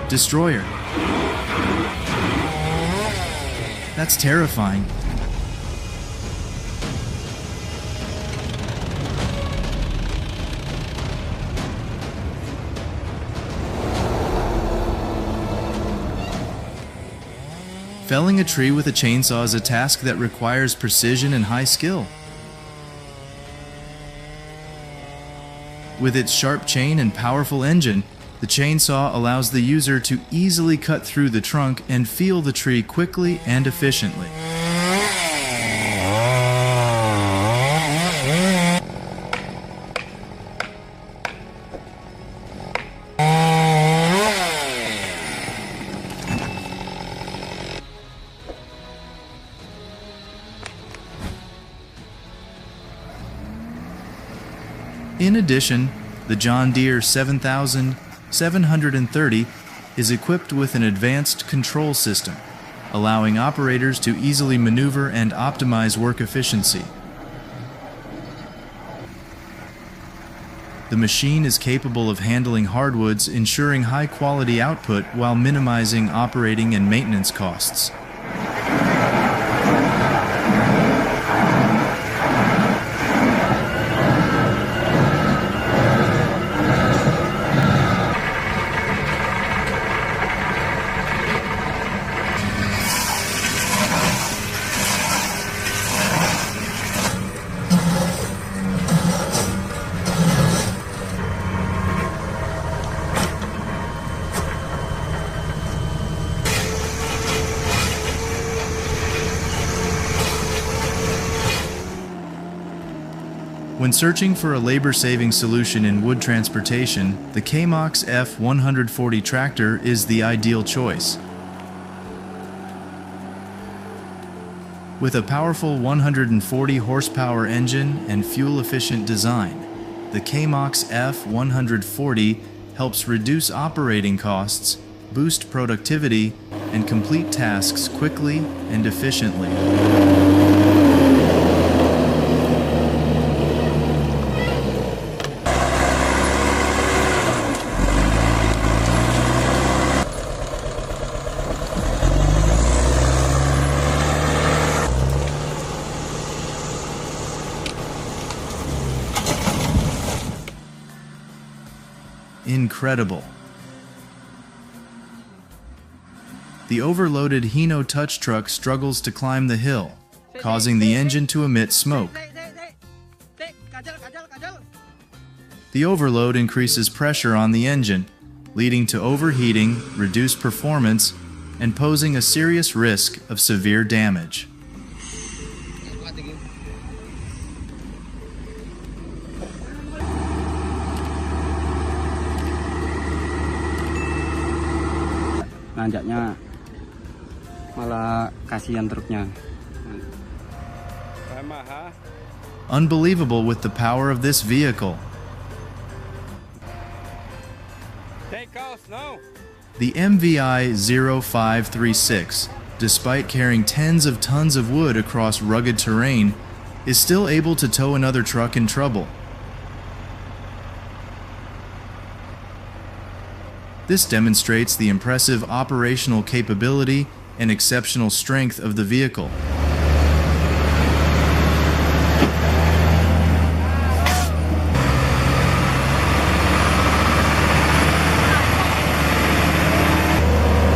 Destroyer. That's terrifying. Felling a tree with a chainsaw is a task that requires precision and high skill. With its sharp chain and powerful engine, the chainsaw allows the user to easily cut through the trunk and feel the tree quickly and efficiently. In addition, the John Deere 7730 is equipped with an advanced control system, allowing operators to easily maneuver and optimize work efficiency. The machine is capable of handling hardwoods, ensuring high-quality output while minimizing operating and maintenance costs. When searching for a labor-saving solution in wood transportation, the K-Mox F140 tractor is the ideal choice. With a powerful 140 horsepower engine and fuel-efficient design, the K-Mox F140 helps reduce operating costs, boost productivity, and complete tasks quickly and efficiently. Incredible. The overloaded Hino touch truck struggles to climb the hill, causing the engine to emit smoke. The overload increases pressure on the engine, leading to overheating, reduced performance, and posing a serious risk of severe damage. Nanjaknya malah kasihan truknya. Unbelievable with the power of this vehicle. The MVI 0536, despite carrying tens of tons of wood across rugged terrain, is still able to tow another truck in trouble. This demonstrates the impressive operational capability and exceptional strength of the vehicle.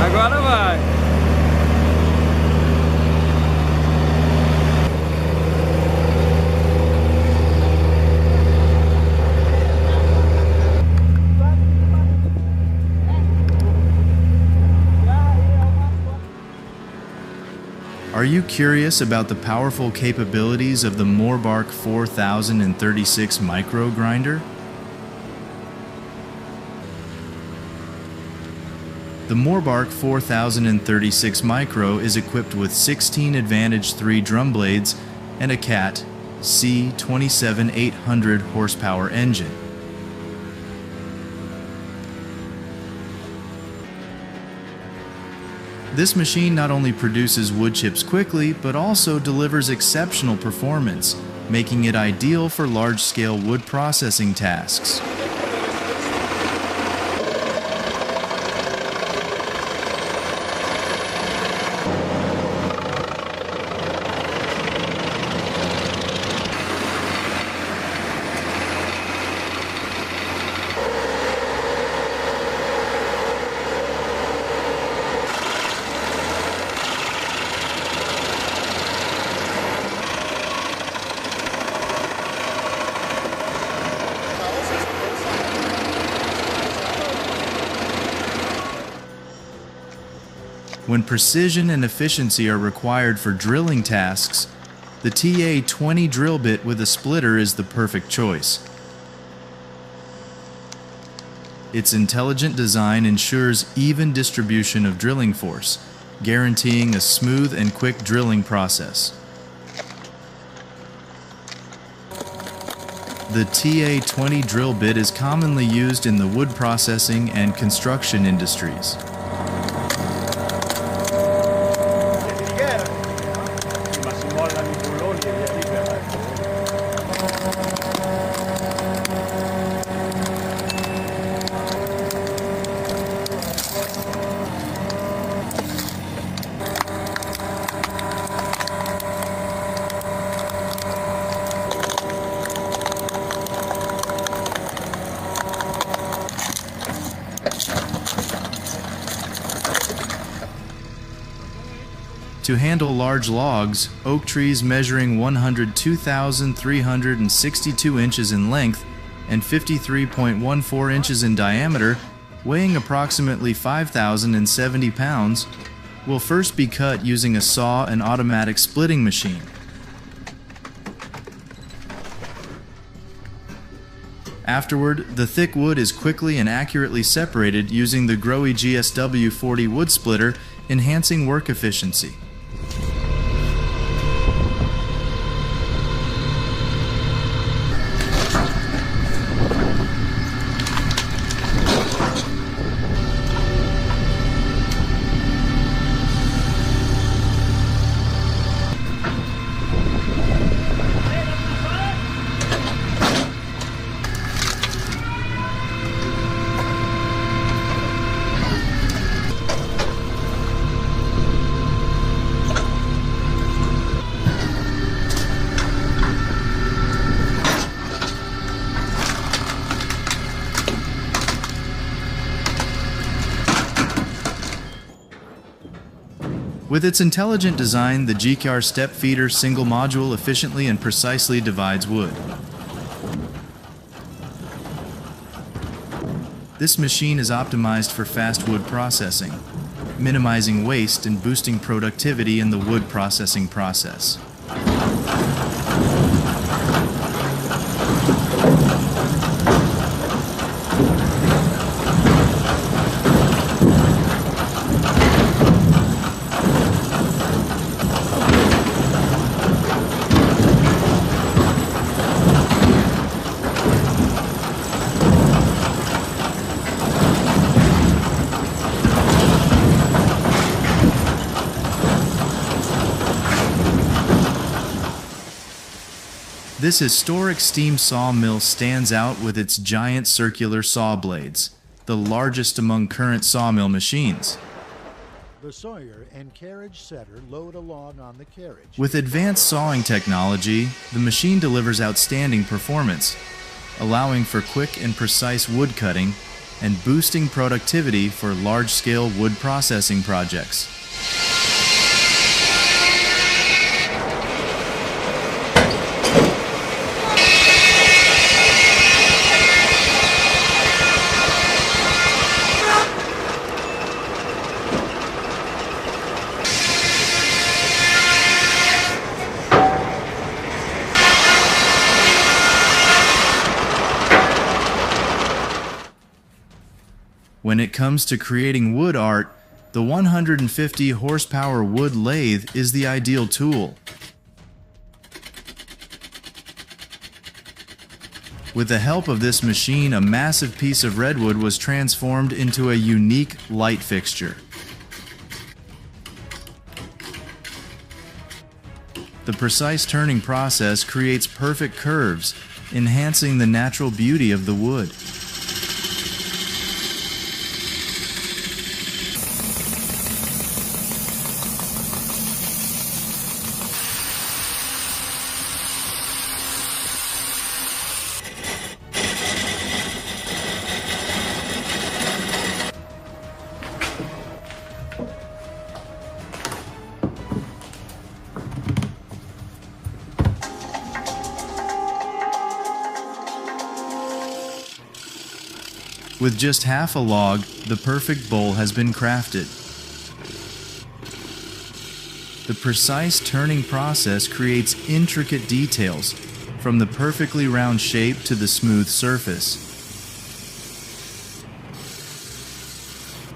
Agora vai. Are you curious about the powerful capabilities of the Morbark 4036 micro grinder? The Morbark 4036 Micro is equipped with 16 Advantage 3 drum blades and a CAT C27800 horsepower engine. This machine not only produces wood chips quickly, but also delivers exceptional performance, making it ideal for large-scale wood processing tasks. When precision and efficiency are required for drilling tasks, the TA-20 drill bit with a splitter is the perfect choice. Its intelligent design ensures even distribution of drilling force, guaranteeing a smooth and quick drilling process. The TA-20 drill bit is commonly used in the wood processing and construction industries. To handle large logs, oak trees measuring 102,362 inches in length and 53.14 inches in diameter, weighing approximately 5,070 pounds, will first be cut using a saw and automatic splitting machine. Afterward, the thick wood is quickly and accurately separated using the Grohe GSW40 wood splitter, enhancing work efficiency. With its intelligent design, the GKR step feeder single module efficiently and precisely divides wood. This machine is optimized for fast wood processing, minimizing waste and boosting productivity in the wood processing process. This historic steam sawmill stands out with its giant circular saw blades, the largest among current sawmill machines. The sawyer and carriage setter load a log on the carriage. With advanced sawing technology, the machine delivers outstanding performance, allowing for quick and precise wood cutting and boosting productivity for large-scale wood processing projects. When it comes to creating wood art, the 150 horsepower wood lathe is the ideal tool. With the help of this machine, a massive piece of redwood was transformed into a unique light fixture. The precise turning process creates perfect curves, enhancing the natural beauty of the wood. With just half a log, the perfect bowl has been crafted. The precise turning process creates intricate details, from the perfectly round shape to the smooth surface.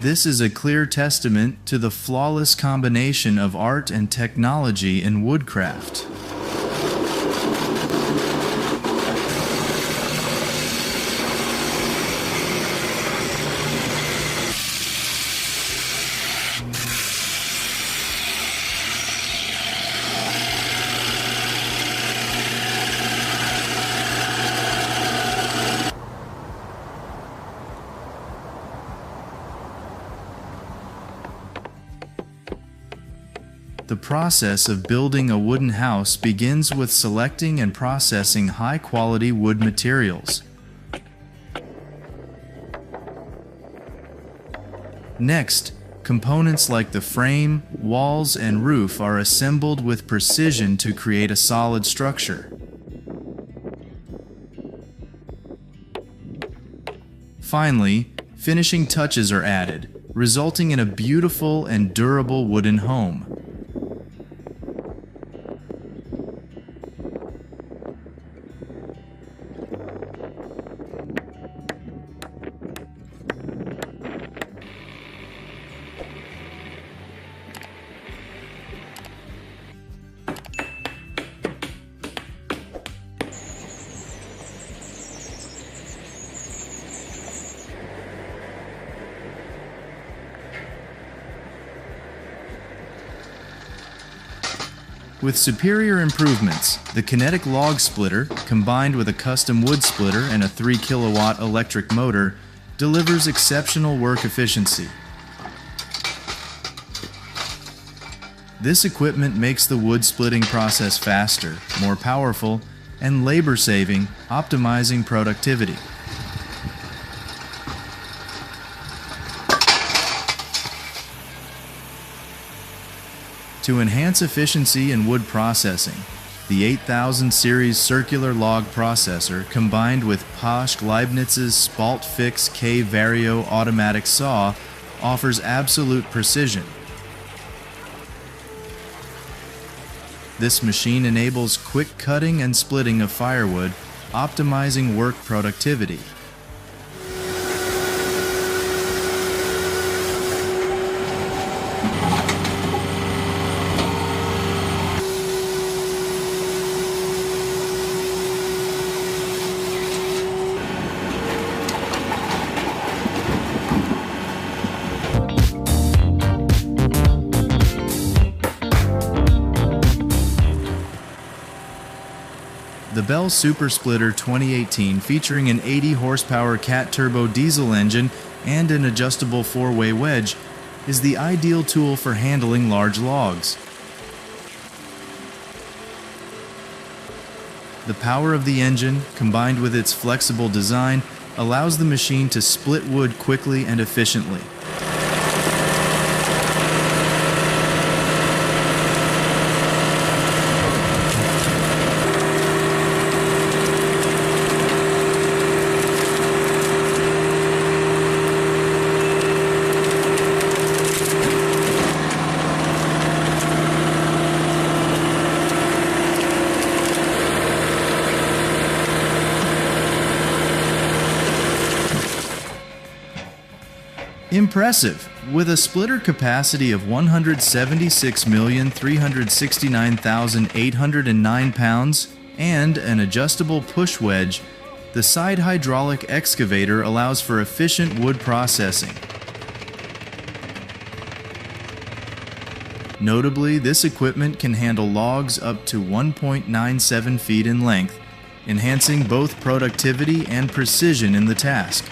This is a clear testament to the flawless combination of art and technology in woodcraft. The process of building a wooden house begins with selecting and processing high-quality wood materials. Next, components like the frame, walls, and roof are assembled with precision to create a solid structure. Finally, finishing touches are added, resulting in a beautiful and durable wooden home. With superior improvements, the kinetic log splitter, combined with a custom wood splitter and a 3 kilowatt electric motor, delivers exceptional work efficiency. This equipment makes the wood splitting process faster, more powerful, and labor-saving, optimizing productivity. To enhance efficiency in wood processing, the 8000 series circular log processor combined with Posch Leibniz's Spalt Fix K Vario automatic saw offers absolute precision. This machine enables quick cutting and splitting of firewood, optimizing work productivity. The Bell Super Splitter 2018, featuring an 80 horsepower Cat Turbo diesel engine and an adjustable 4-way wedge, is the ideal tool for handling large logs. The power of the engine, combined with its flexible design, allows the machine to split wood quickly and efficiently. Impressive! With a splitter capacity of 176,369,809 pounds and an adjustable push wedge, the side hydraulic excavator allows for efficient wood processing. Notably, this equipment can handle logs up to 1.97 feet in length, enhancing both productivity and precision in the task.